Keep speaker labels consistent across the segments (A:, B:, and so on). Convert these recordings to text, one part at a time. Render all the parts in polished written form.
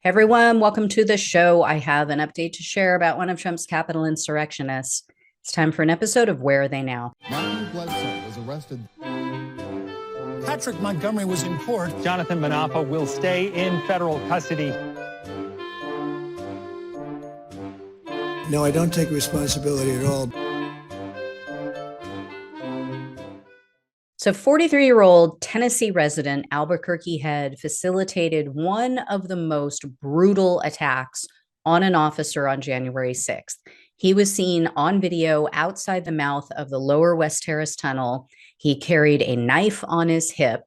A: Hey everyone, welcome to the show. I have an update to share about one of Trump's Capitol insurrectionists. It's time for an episode of Where Are They Now?
B: Matthew Bledsoe was arrested. Patrick Montgomery was in court.
C: Jonathan Manapa will stay in federal custody.
D: No, I don't take responsibility at all.
A: So 43-year-old Tennessee resident Albuquerque Head facilitated one of the most brutal attacks on an officer on January 6th. He was seen on video outside the mouth of the Lower West Terrace Tunnel. He carried a knife on his hip,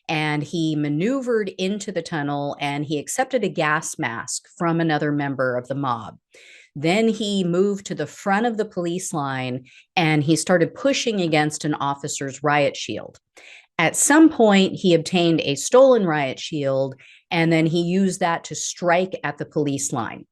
A: and he maneuvered into the tunnel, and he accepted a gas mask from another member of the mob. Then he moved to the front of the police line and he started pushing against an officer's riot shield. At some point, he obtained a stolen riot shield, and then he used that to strike at the police line.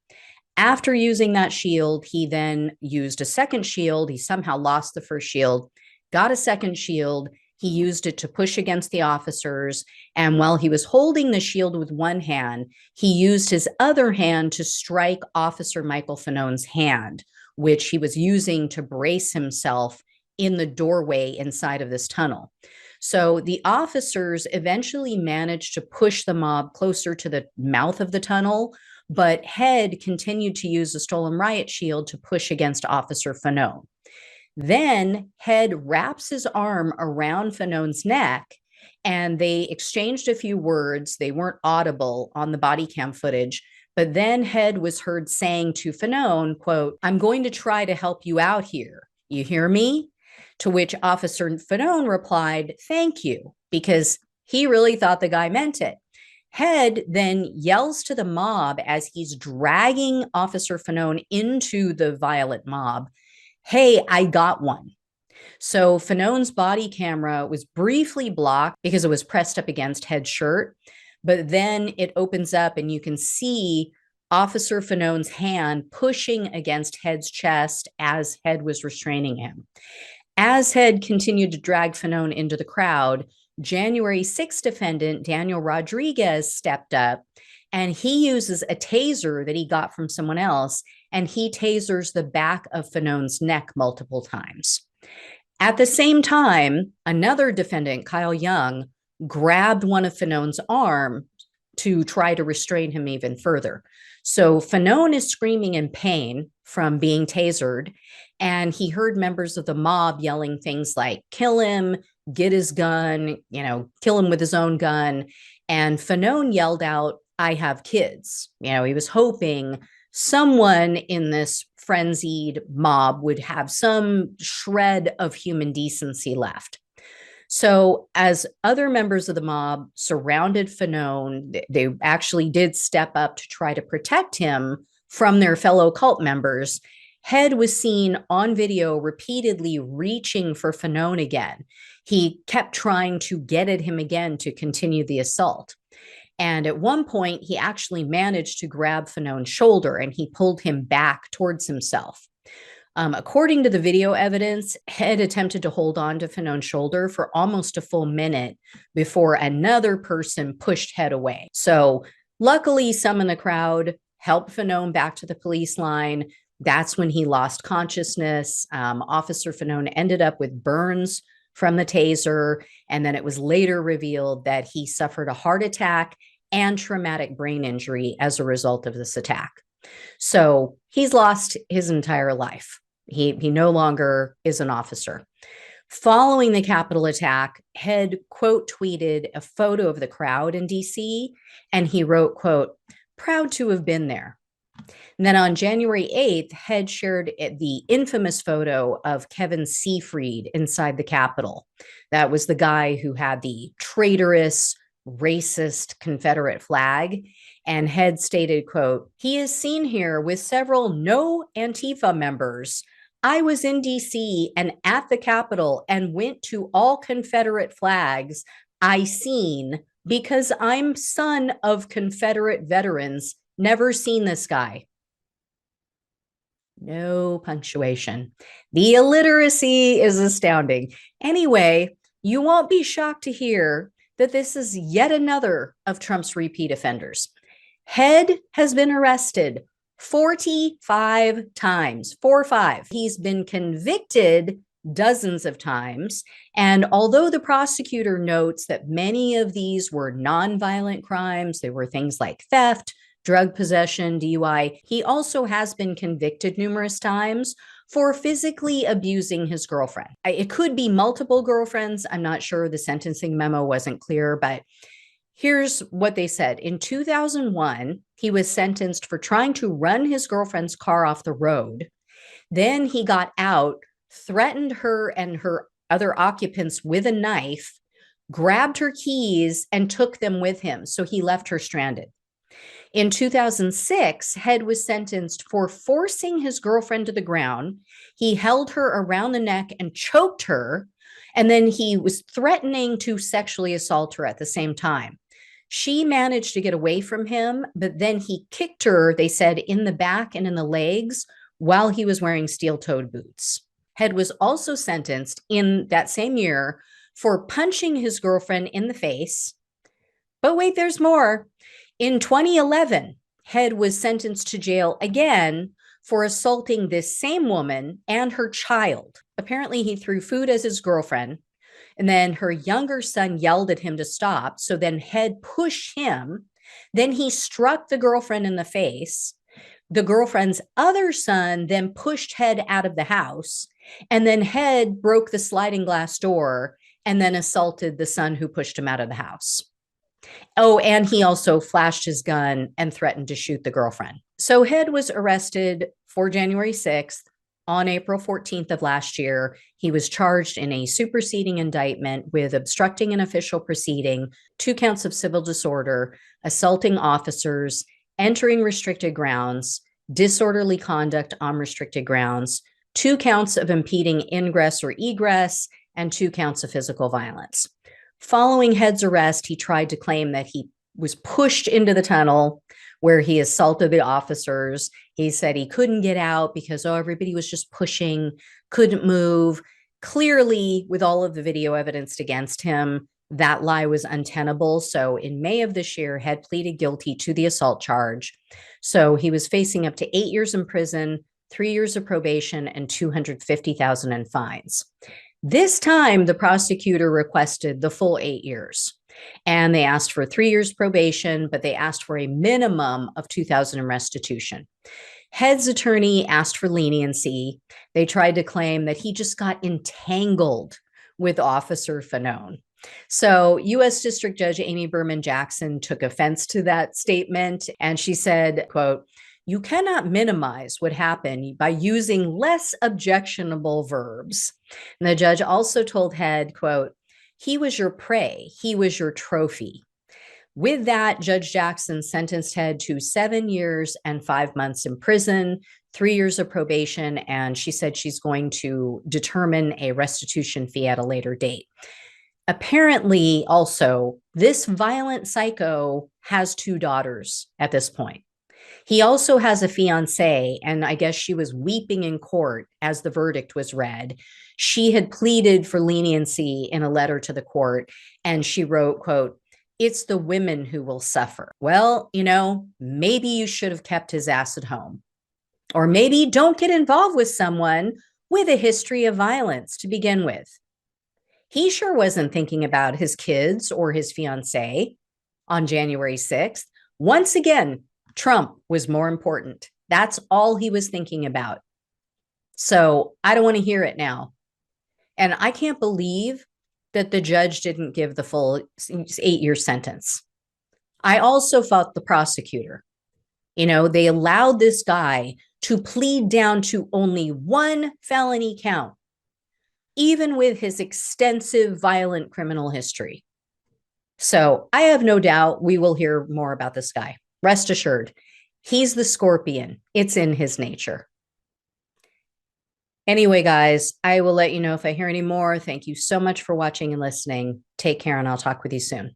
A: After using that shield, he then used a second shield. He somehow lost the first shield, got a second shield. He used it to push against the officers. And while he was holding the shield with one hand, he used his other hand to strike Officer Michael Fanone's hand, which he was using to brace himself in the doorway inside of this tunnel. So the officers eventually managed to push the mob closer to the mouth of the tunnel, but Head continued to use the stolen riot shield to push against Officer Fanone. Then Head wraps his arm around Fanone's neck, and they exchanged a few words. They weren't audible on the body cam footage, but then Head was heard saying to Fanone, quote, "I'm going to try to help you out here. You hear me?" To which Officer Fanone replied, "Thank you," because he really thought the guy meant it. Head then yells to the mob as he's dragging Officer Fanone into the violent mob, "Hey, I got one." So Fanone's body camera was briefly blocked because it was pressed up against Head's shirt, but then it opens up and you can see Officer Fanone's hand pushing against Head's chest as Head was restraining him. As Head continued to drag Fanone into the crowd, January 6th defendant Daniel Rodriguez stepped up, and he uses a taser that he got from someone else, and he tasers the back of Fanone's neck multiple times. At the same time, another defendant, Kyle Young, grabbed one of Fanone's arm to try to restrain him even further. So Fanone is screaming in pain from being tasered, and he heard members of the mob yelling things like, "Kill him, get his gun, kill him with his own gun." And Fanone yelled out, "I have kids." He was hoping someone in this frenzied mob would have some shred of human decency left. So as other members of the mob surrounded Fanone, they actually did step up to try to protect him from their fellow cult members. Head was seen on video repeatedly reaching for Fanone again. He kept trying to get at him again to continue the assault. And at one point, he actually managed to grab Fanone's shoulder and he pulled him back towards himself. According to the video evidence, Head attempted to hold on to Fanone's shoulder for almost a full minute before another person pushed Head away. So luckily, some in the crowd helped Fanone back to the police line. That's when he lost consciousness. Officer Fanone ended up with burns from the taser, and then it was later revealed that he suffered a heart attack and traumatic brain injury as a result of this attack. So he's lost his entire life. He no longer is an officer. Following the Capitol attack, Head quote tweeted a photo of the crowd in DC, and he wrote, quote, "Proud to have been there." And then on January 8th, Head shared the infamous photo of Kevin Seafried inside the Capitol. That was the guy who had the traitorous, racist Confederate flag. And Head stated, quote, "He is seen here with several no Antifa members. I was in DC and at the Capitol and went to all Confederate flags I seen because I'm son of Confederate veterans. Never seen this guy." No punctuation. The illiteracy is astounding. Anyway, you won't be shocked to hear that this is yet another of Trump's repeat offenders. Head has been arrested 45 times, 4-5. He's been convicted dozens of times. And although the prosecutor notes that many of these were nonviolent crimes, they were things like theft, drug possession, DUI, he also has been convicted numerous times for physically abusing his girlfriend. It could be multiple girlfriends. I'm not sure. The sentencing memo wasn't clear, but here's what they said. In 2001, he was sentenced for trying to run his girlfriend's car off the road. Then he got out, threatened her and her other occupants with a knife, grabbed her keys, and took them with him. So he left her stranded. In 2006, Head was sentenced for forcing his girlfriend to the ground. He held her around the neck and choked her, and then he was threatening to sexually assault her at the same time. She managed to get away from him, but then he kicked her, they said, in the back and in the legs while he was wearing steel-toed boots. Head was also sentenced in that same year for punching his girlfriend in the face. But wait, there's more. In 2011, Head was sentenced to jail again for assaulting this same woman and her child. Apparently, he threw food at his girlfriend, and then her younger son yelled at him to stop. So then Head pushed him. Then he struck the girlfriend in the face. The girlfriend's other son then pushed Head out of the house. And then Head broke the sliding glass door and then assaulted the son who pushed him out of the house. Oh, and he also flashed his gun and threatened to shoot the girlfriend. So Head was arrested for January 6th. On April 14th of last year, he was charged in a superseding indictment with obstructing an official proceeding, 2 counts of civil disorder, assaulting officers, entering restricted grounds, disorderly conduct on restricted grounds, 2 counts of impeding ingress or egress, and 2 counts of physical violence. Following Head's arrest, he tried to claim that he was pushed into the tunnel where he assaulted the officers. He said he couldn't get out because, everybody was just pushing, couldn't move. Clearly, with all of the video evidence against him, that lie was untenable. So in May of this year, Head pleaded guilty to the assault charge. So he was facing up to 8 years in prison, 3 years of probation, and $250,000 in fines. This time, the prosecutor requested the full 8 years, and they asked for 3 years probation, but they asked for a minimum of $2,000 in restitution. Head's attorney asked for leniency. They tried to claim that he just got entangled with Officer Fanone. So U.S. District Judge Amy Berman Jackson took offense to that statement, and she said, quote, "You cannot minimize what happened by using less objectionable verbs." And the judge also told Head, quote, "He was your prey. He was your trophy." With that, Judge Jackson sentenced Head to 7 years and 5 months in prison, 3 years of probation, and she said she's going to determine a restitution fee at a later date. Apparently, also, this violent psycho has 2 daughters at this point. He also has a fiancée, and I guess she was weeping in court as the verdict was read. She had pleaded for leniency in a letter to the court, and she wrote, quote, "It's the women who will suffer." Well, maybe you should have kept his ass at home. Or maybe don't get involved with someone with a history of violence to begin with. He sure wasn't thinking about his kids or his fiancée on January 6th. Once again, Trump was more important. That's all he was thinking about. So I don't want to hear it now. And I can't believe that the judge didn't give the full 8-year sentence. I also fought the prosecutor. They allowed this guy to plead down to only 1 felony count, even with his extensive violent criminal history. So I have no doubt we will hear more about this guy. Rest assured, he's the scorpion. It's in his nature. Anyway, guys, I will let you know if I hear any more. Thank you so much for watching and listening. Take care, and I'll talk with you soon.